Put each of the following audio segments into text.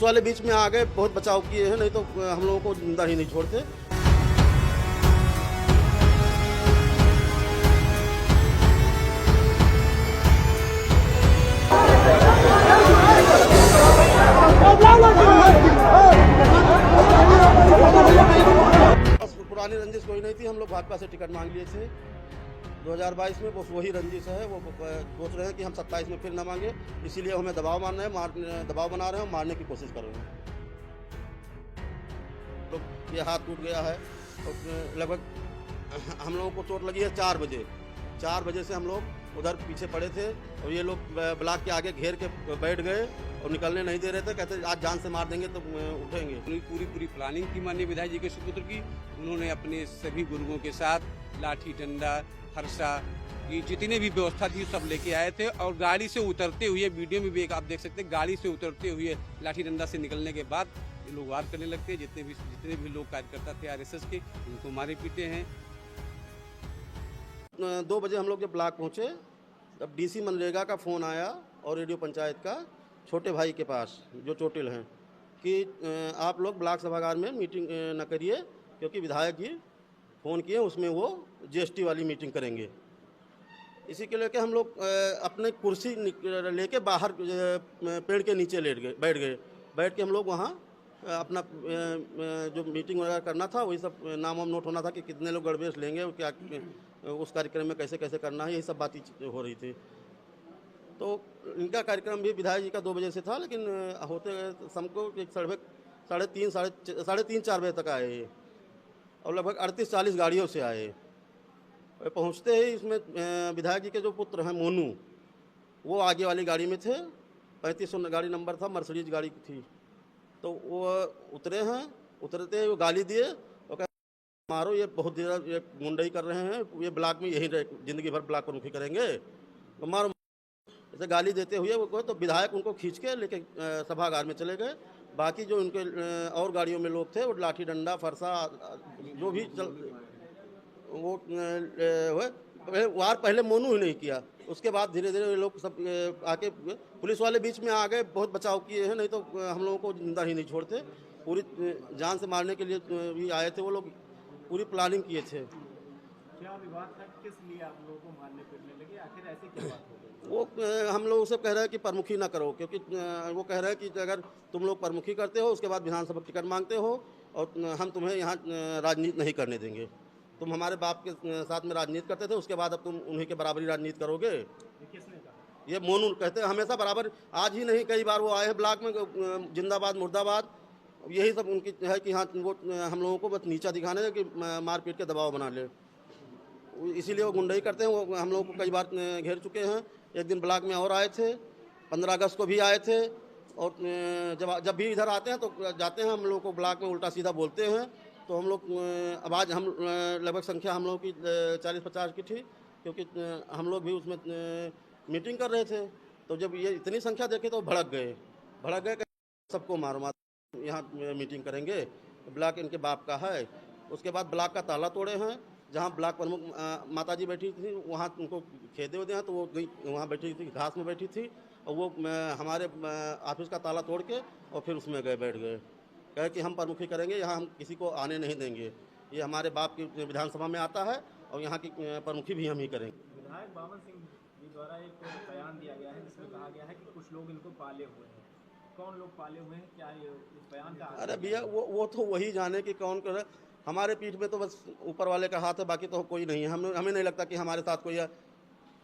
वाले बीच में आ गए, बहुत बचाव किए हैं, नहीं तो हम लोगों को जिंदा ही नहीं छोड़ते। पुरानी रंजिश कोई नहीं थी, हम लोग भाजपा से टिकट मांग लिए थे 2022 में, बस वही रंजिश है। वो सोच रहे हैं कि हम 27 में फिर ना मांगे, इसीलिए हमें दबाव बना रहे हैं, मारने की कोशिश कर रहे हैं। तो ये हाथ टूट गया है और लगभग हम लोगों को चोट लगी है 4 बजे से हम लोग उधर पीछे पड़े थे और ये लोग ब्लॉक के आगे घेर के बैठ गए और निकलने नहीं दे रहे थे। कहते आज जान से मार देंगे तो उठेंगे। पूरी प्लानिंग थी माननीय विधायक जी के सुपुत्र की। उन्होंने अपने सभी गुरुओं के साथ लाठी डंडा फरसा ये जितने भी व्यवस्था थी सब लेके आए थे और गाड़ी से उतरते हुए, वीडियो में भी एक आप देख सकते हैं, गाड़ी से उतरते हुए लाठी डंडा से निकलने के बाद ये लोग वार करने लगते हैं। जितने भी लोग कार्यकर्ता थे आरएसएस के, उनको मारे पीटे हैं। 2 बजे हम लोग जब ब्लॉक पहुँचे तब डीसी मनरेगा का फ़ोन आया और रेडियो पंचायत का छोटे भाई के पास जो चोटिल हैं कि आप लोग ब्लॉक सभागार में मीटिंग न करिए, क्योंकि विधायक जी फ़ोन किए, उसमें वो जीएसटी वाली मीटिंग करेंगे। इसी के लेके हम लोग अपने कुर्सी लेके बाहर पेड़ के नीचे बैठ के हम लोग वहाँ अपना जो मीटिंग वगैरह करना था वही सब नाम वाम नोट होना था कि कितने लोग गणवेश लेंगे, क्या उस कार्यक्रम में कैसे कैसे करना है, यही सब बातें हो रही थी। तो इनका कार्यक्रम भी विधायक जी का 2 बजे से था, लेकिन होते शाम को साढ़े तीन 4 बजे तक आए और लगभग 38-40 गाड़ियों से आए। पहुंचते ही इसमें विधायक जी के जो पुत्र हैं मोनू, वो आगे वाली गाड़ी में थे, 3500 गाड़ी नंबर था, मर्सिडीज गाड़ी थी। तो वो उतरे हैं, उतरते ही वो गाली दिए और कहा मारो, ये बहुत देर ये गुंडाई कर रहे हैं, ये ब्लॉक में यही ज़िंदगी भर ब्लॉक प्रमुखी करेंगे, तो मारो। ऐसे गाली देते हुए वो तो विधायक उनको खींच के लेके सभागार में चले गए। बाकी जो उनके और गाड़ियों में लोग थे वो लाठी डंडा फरसा जो भी वो वार पहले मोनू ही नहीं किया, उसके बाद धीरे धीरे लोग सब आके पुलिस वाले बीच में आ गए, बहुत बचाव किए हैं, नहीं तो हम लोगों को जिंदा ही नहीं छोड़ते। पूरी जान से मारने के लिए भी आए थे वो लोग, पूरी प्लानिंग किए थे। क्या विवाद था, किस लिए आप लोगों को मारने पीटने लगे, आखिर ऐसी क्या बात हो गई? वो हम लोग से कह रहे हैं कि प्रमुखी ना करो, क्योंकि वो कह रहे हैं कि अगर तुम लोग प्रमुखी करते हो उसके बाद विधानसभा टिकट मांगते हो और हम तुम्हें यहाँ राजनीति नहीं करने देंगे। तुम हमारे बाप के साथ में राजनीति करते थे, उसके बाद अब तुम उन्हीं के बराबरी राजनीति करोगे। ये किसने कहा? ये मोनू कहते हैं हमेशा बराबर, आज ही नहीं कई बार वो आए हैं ब्लॉक में, जिंदाबाद मुर्दाबाद, यही सब उनकी है कि हाँ वो हम लोगों को बस नीचा दिखाने है कि मारपीट के दबाव बना ले, इसीलिए वो गुंडाई करते हैं। वो हम लोगों को कई बार घेर चुके हैं। एक दिन ब्लॉक में और आए थे, 15 अगस्त को भी आए थे, और जब भी इधर आते हैं तो जाते हैं हम लोग को ब्लॉक में उल्टा सीधा बोलते हैं। तो हम लोग अब आज हम लगभग संख्या हम लोगों की 40-50 की थी, क्योंकि हम लोग भी उसमें मीटिंग कर रहे थे। तो जब ये इतनी संख्या देखे तो भड़क गए सबको मारो यहाँ मीटिंग करेंगे, ब्लॉक इनके बाप का है। उसके बाद ब्लॉक का ताला तोड़े हैं, जहाँ ब्लॉक प्रमुख माताजी बैठी थी वहाँ उनको खेदे होते हैं, तो वो गई वहाँ बैठी थी, घास में बैठी थी, और वो हमारे ऑफिस का ताला तोड़ के और फिर उसमें बैठ गए, कहे कि हम प्रमुखी करेंगे, यहाँ हम किसी को आने नहीं देंगे, ये हमारे बाप की विधानसभा में आता है और यहाँ की प्रमुखी भी हम ही करेंगे। विधायक बावन सिंह जी द्वारा एक बयान दिया गया है जिसमें कहा गया है कि कुछ लोग इनको पाले हुए हैं। कौन लोग पाले हुए हैं, क्या ये इस बयान का? अरे भैया वो तो वही जाने कि कौन कर, हमारे पीठ में तो बस ऊपर वाले का हाथ है, बाकी तो कोई नहीं है। हमें नहीं लगता कि हमारे साथ कोई है।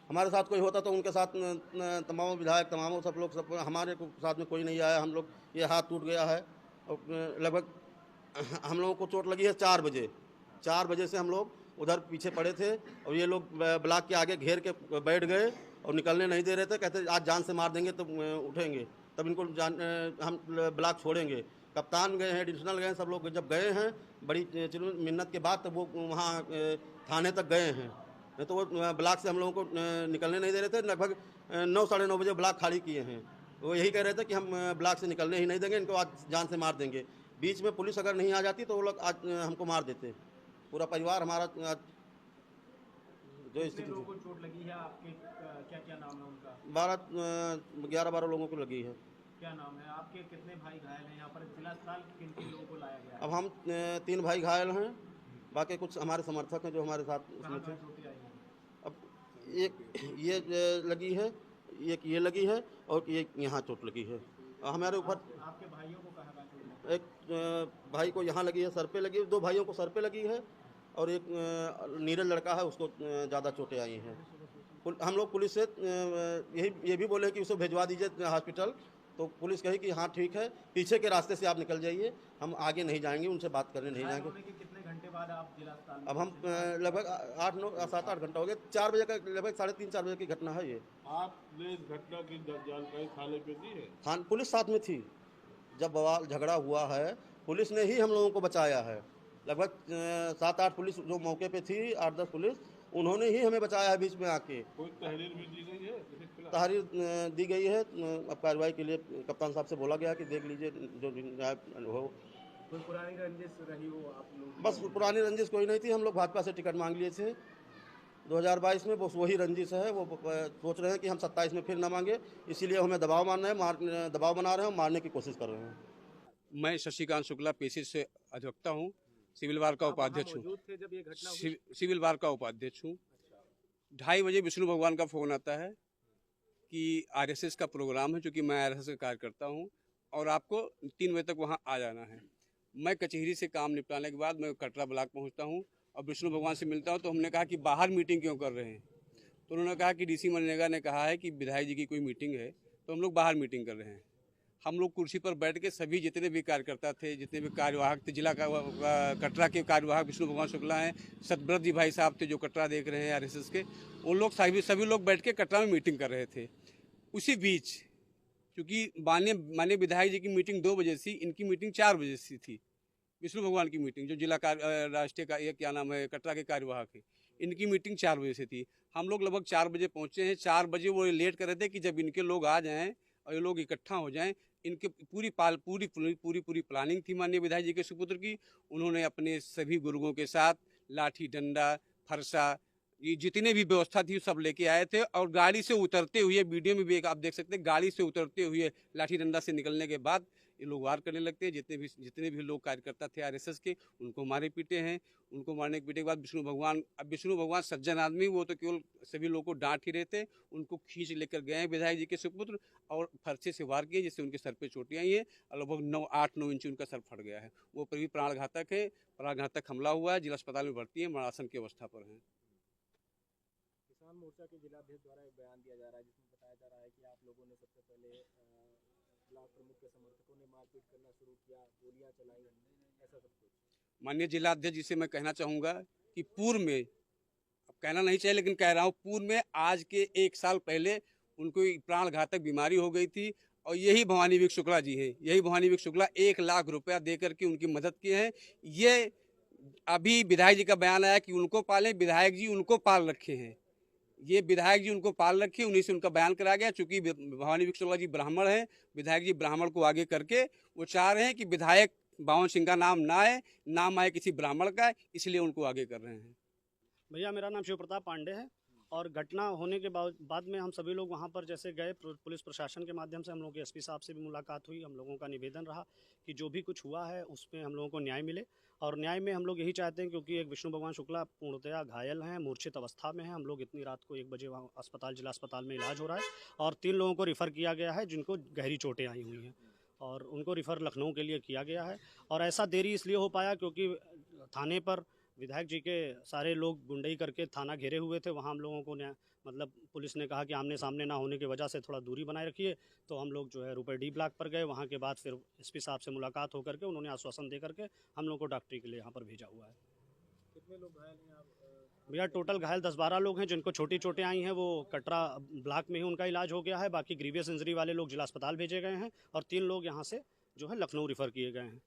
हमारे साथ कोई होता तो उनके साथ तमाम विधायक तमाम सब लोग सब, हमारे साथ में कोई नहीं आया। हम लोग ये हाथ टूट गया है और लगभग हम लोगों को चोट लगी है 4 बजे से हम लोग उधर पीछे पड़े थे और ये लोग ब्लॉक के आगे घेर के बैठ गए और निकलने नहीं दे रहे थे। कहते आज जान से मार देंगे तो उठेंगे, तब इनको हम ब्लॉक छोड़ेंगे। कप्तान गए हैं, एडिशनल गए हैं, सब लोग जब गए हैं बड़ी मिन्नत के बाद, तब वो वहाँ थाने तक गए हैं, नहीं तो वो ब्लॉक से हम लोगों को निकलने नहीं दे रहे थे। लगभग 9-9:30 बजे ब्लॉक खाली किए हैं। वो यही कह रहे थे कि हम ब्लॉक से निकलने ही नहीं देंगे, इनको आज जान से मार देंगे। बीच में पुलिस अगर नहीं आ जाती तो वो लोग आज हमको मार देते, पूरा परिवार हमारा। आज जो स्थिति लोगों को चोट लगी है, आपके क्या क्या नाम है उनका? 11-12 लोगों को लगी है। क्या नाम है आपके? कितने भाई घायल हैं यहाँ पर? जिला अस्पताल किन किन लोगों को लाया गया है? अब हम 3 भाई घायल हैं, बाकी कुछ हमारे समर्थक हैं जो हमारे साथ उसमें कहाँ थे। कहाँ चोटें आई हैं? अब एक ये लगी है, एक ये लगी है और एक यहाँ चोट लगी है। हमारे ऊपर आपके भाइयों को कहाँ कहाँ चोट लगी? एक भाई को यहाँ लगी है, सर पे लगी है, 2 भाइयों को सर पे लगी है और एक नीरज लड़का है उसको ज़्यादा चोटें आई हैं। हम लोग पुलिस से ये भी बोले कि उसे भिजवा दीजिए हॉस्पिटल, तो पुलिस कही कि हाँ ठीक है, पीछे के रास्ते से आप निकल जाइए, हम आगे नहीं जाएंगे, उनसे बात करने नहीं घायल जाएंगे। होने के कितने घंटे बाद आप जिला अस्पताल में अब हम पहुंचे? लगभग 7-8 घंटा हो गया, 4 बजे का, लगभग 3:30-4 बजे की घटना है ये। आपने इस घटना की जानकारी थाने पे दी है? थान पुलिस साथ में थी, जब बवाल झगड़ा हुआ है पुलिस ने ही हम लोगों को बचाया है। लगभग 7-8 पुलिस जो मौके पे थी, 8-10 पुलिस, उन्होंने ही हमें बचाया है बीच में आके। कोई तहरीर भी दी गई है इसके खिलाफ? तहरीर दी गई है, अब कार्रवाई के लिए कप्तान साहब से बोला गया कि देख लीजिए जो हो। कोई पुरानी रंजिश रही हो आप लोग? बस पुरानी रंजिश कोई नहीं थी, हम लोग भाजपा से टिकट मांग लिए थे 2022 में, बस वही रंजिश है। वो सोच रहे हैं कि हम 27 में फिर ना मांगे, इसीलिए हमें दबाव बना रहे हैं, मारने की कोशिश कर रहे हैं। मैं शशिकांत शुक्ला पेशे से अधिवक्ता हूँ, सिविल बार का आप वहाँ उपाध्यक्ष हूँ। मौजूद थे जब ये घटना हुई? सिविल बार का उपाध्यक्ष हूँ। 2:30 बजे विष्णु भगवान का फ़ोन आता है कि आरएसएस का प्रोग्राम है, चूँकि मैं आरएसएस का कार्यकर्ता हूँ और आपको 3 बजे तक वहाँ आ जाना है। मैं कचहरी से काम निपटाने के बाद मैं कटरा ब्लॉक पहुँचता हूँ और विष्णु भगवान से मिलता हूँ, तो हमने कहा कि बाहर मीटिंग क्यों कर रहे हैं? तो उन्होंने कहा कि डीसी मनरेगा ने कहा है कि विधायक जी की कोई मीटिंग है, तो हम लोग बाहर मीटिंग कर रहे हैं। हम लोग कुर्सी पर बैठ के सभी जितने भी कार्यकर्ता थे, जितने भी कार्यवाहक थे, जिला का कटरा के कार्यवाहक विष्णु भगवान शुक्ला हैं, सतव्रत जी भाई साहब थे जो कटरा देख रहे हैं आरएसएस के, उन लोग सभी लोग बैठ के कटरा में मीटिंग कर रहे थे। उसी बीच क्योंकि माननीय विधायक जी की मीटिंग 2 बजे थी, इनकी मीटिंग 4 बजे से थी। विष्णु भगवान की मीटिंग जो जिला राष्ट्रीय का ये क्या नाम है कटरा के कार्यवाहक है, इनकी मीटिंग 4 बजे से थी। हम लोग लगभग 4 बजे पहुँचे हैं। 4 बजे वो लेट कर रहे थे कि जब इनके लोग आ जाएं और ये लोग इकट्ठा हो जाएं। इनके पूरी प्लानिंग थी माननीय विधायक जी के सुपुत्र की। उन्होंने अपने सभी गुर्गों के साथ लाठी डंडा फरसा ये जितने भी व्यवस्था थी सब लेके आए थे और गाड़ी से उतरते हुए, वीडियो में भी एक आप देख सकते हैं, गाड़ी से उतरते हुए लाठी डंडा से निकलने के बाद ये लोग वार करने लगते हैं। जितने भी लोग कार्यकर्ता थे आरएसएस के, उनको मारे पीटे हैं। उनको मारने के पीटे के बाद विष्णु भगवान सज्जन आदमी, वो तो केवल सभी लोगों को डांट ही रहे थे। उनको खींच लेकर गए हैं विधायक जी के सुपुत्र और फरसे से वार किए, जिससे उनके सर पे चोटें आई हैं और लगभग 8-9 इंच उनका सर फट गया है। वो पर भी प्राणघातक है, प्राणघातक हमला हुआ है। जिला अस्पताल में भर्ती है, मरणासन की अवस्था पर है। किसान मोर्चा के जिलाध्यक्ष द्वारा एक बयान दिया जा रहा है जिसमें बताया जा रहा है कि आप लोगों ने सबसे पहले ब्लॉक प्रमुख के समर्थकों ने मारपीट करना शुरू किया, गोलियां चलाई, ऐसा सब कुछ। माननीय जिलाध्यक्ष जी से मैं कहना चाहूँगा कि पूर्व में, अब कहना नहीं चाहिए लेकिन कह रहा हूँ, पूर्व में आज के 1 साल पहले उनको प्राणघातक बीमारी हो गई थी और यही भवानी विक शुक्ला जी हैं। यही भवानी विक शुक्ला 1 लाख रुपया दे करके उनकी मदद किए हैं। ये अभी विधायक जी का बयान आया कि उनको पालें, विधायक जी उनको पाल रखे हैं। ये विधायक जी उनको पाल रखे, उन्हीं से उनका बयान कराया गया। चूंकि भवानी विक शुक्ला जी ब्राह्मण हैं, विधायक जी ब्राह्मण को आगे करके वो चाह रहे हैं कि विधायक बावन सिंह का नाम ना आए, नाम आए किसी ब्राह्मण का, इसलिए उनको आगे कर रहे हैं। भैया मेरा नाम शिव प्रताप पांडे है और घटना होने के बाद में हम सभी लोग वहाँ पर जैसे गए, पुलिस प्रशासन के माध्यम से हम लोगों के एसपी साहब से भी मुलाकात हुई। हम लोगों का निवेदन रहा कि जो भी कुछ हुआ है उसमें हम लोगों को न्याय मिले और न्याय में हम लोग यही चाहते हैं, क्योंकि एक विष्णु भगवान शुक्ला पूर्णतया घायल हैं, मूर्छित अवस्था में हैं। हम लोग इतनी रात को 1 बजे वहाँ जिला अस्पताल में इलाज हो रहा है और 3 लोगों को रिफ़र किया गया है जिनको गहरी चोटें आई हुई हैं और उनको रिफ़र लखनऊ के लिए किया गया है। और ऐसा देरी इसलिए हो पाया क्योंकि थाने पर विधायक जी के सारे लोग गुंडई करके थाना घेरे हुए थे। वहाँ हम लोगों को मतलब पुलिस ने कहा कि आमने सामने ना होने की वजह से थोड़ा दूरी बनाए रखिए, तो हम लोग जो है रुपए डी ब्लॉक पर गए। वहाँ के बाद फिर एसपी साहब से मुलाकात होकर के उन्होंने आश्वासन दे करके हम लोग को डॉक्टरी के लिए यहाँ पर भेजा हुआ है। कितने लोग घायल हैं आप? भैया टोटल घायल 10-12 लोग हैं जिनको छोटी चोटें आई हैं, वो कटरा ब्लॉक में ही उनका इलाज हो गया है। बाकी ग्रीवियस इंजरी वाले लोग जिला अस्पताल भेजे गए हैं और 3 लोग यहाँ से जो है लखनऊ रिफ़र किए गए हैं।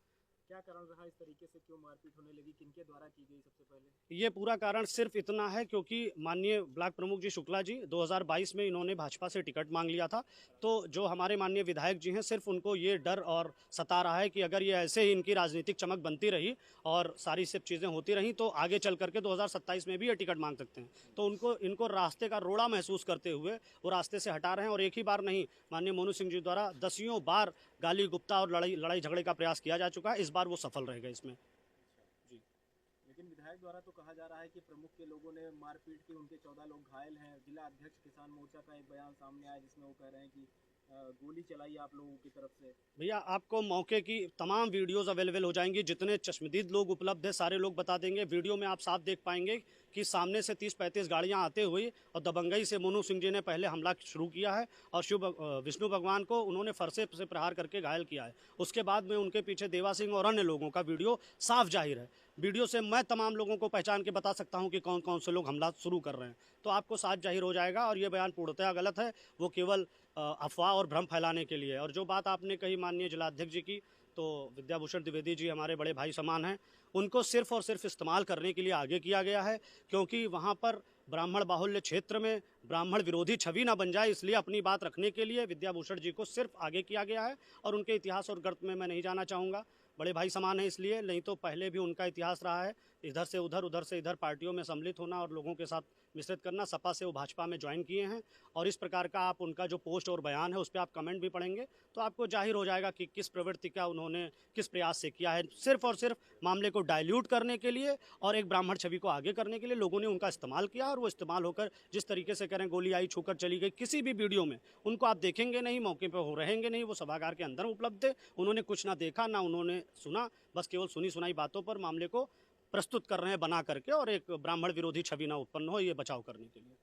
क्या कारण रहा इस तरीके से, क्यों मारपीट होने लगी, किनके द्वारा की गई सबसे पहले? ये पूरा कारण सिर्फ इतना है क्योंकि माननीय ब्लॉक प्रमुख जी शुक्ला जी 2022 में इन्होंने भाजपा से टिकट मांग लिया था। तो जो हमारे माननीय विधायक जी हैं, सिर्फ उनको ये डर और सता रहा है कि अगर ये ऐसे ही इनकी राजनीतिक चमक बनती रही और सारी सब चीज़ें होती रहीं तो आगे चल करके 2027 में भी ये टिकट मांग सकते हैं। तो इनको रास्ते का रोड़ा महसूस करते हुए वो रास्ते से हटा रहे हैं। और एक ही बार नहीं, माननीय मोनू सिंह जी द्वारा दसियों बार गाली गुप्ता और लड़ाई झगड़े का प्रयास किया जा चुका है। इस बार वो सफल रहेगा इसमें। लेकिन विधायक द्वारा तो कहा जा रहा है कि प्रमुख के लोगों ने मारपीट की, उनके 14 लोग घायल हैं। जिला अध्यक्ष किसान मोर्चा का एक बयान सामने आया जिसमें वो कह रहे हैं कि गोली चलाई आप लोगों की तरफ से। भैया आपको मौके की तमाम वीडियोस अवेलेबल हो जाएंगी, जितने चश्मदीद लोग उपलब्ध है सारे लोग बता देंगे। वीडियो में आप साफ देख पाएंगे कि सामने से 30-35 गाड़ियां आते हुए और दबंगई से मोनू सिंह जी ने पहले हमला शुरू किया है और विष्णु भगवान को उन्होंने फरसे से प्रहार करके घायल किया है। उसके बाद में उनके पीछे देवा सिंह और अन्य लोगों का वीडियो साफ जाहिर है। वीडियो से मैं तमाम लोगों को पहचान के बता सकता हूं कि कौन कौन से लोग हमला शुरू कर रहे हैं। तो आपको साफ जाहिर हो जाएगा। और ये बयान पूर्णतः गलत है, वो केवल अफवाह और भ्रम फैलाने के लिए। और जो बात आपने कही माननीय जिलाध्यक्ष जी की, तो विद्याभूषण द्विवेदी जी हमारे बड़े भाई समान हैं। उनको सिर्फ और सिर्फ इस्तेमाल करने के लिए आगे किया गया है, क्योंकि वहाँ पर ब्राह्मण बाहुल्य क्षेत्र में ब्राह्मण विरोधी छवि ना बन जाए, इसलिए अपनी बात रखने के लिए विद्याभूषण जी को सिर्फ आगे किया गया है। और उनके इतिहास और गर्त में मैं नहीं जाना चाहूँगा, बड़े भाई समान है इसलिए, नहीं तो पहले भी उनका इतिहास रहा है इधर से उधर पार्टियों में सम्मिलित होना और लोगों के साथ मिश्रित करना। सपा से वो भाजपा में ज्वाइन किए हैं। और इस प्रकार का आप उनका जो पोस्ट और बयान है उस पर आप कमेंट भी पढ़ेंगे तो आपको जाहिर हो जाएगा कि किस प्रवृत्ति का उन्होंने किस प्रयास से किया है। सिर्फ और सिर्फ मामले को डाइल्यूट करने के लिए और एक ब्राह्मण छवि को आगे करने के लिए लोगों ने उनका इस्तेमाल किया। और वो इस्तेमाल होकर जिस तरीके से करें गोली आई छूकर चली गई, किसी भी वीडियो में उनको आप देखेंगे नहीं, मौके पर हो रहेंगे नहीं। वो सभागार के अंदर उपलब्ध थे, उन्होंने कुछ ना देखा ना उन्होंने सुना, बस केवल सुनी सुनाई बातों पर मामले को प्रस्तुत कर रहे हैं बना करके, और एक ब्राह्मण विरोधी छवि ना उत्पन्न हो ये बचाव करने के लिए।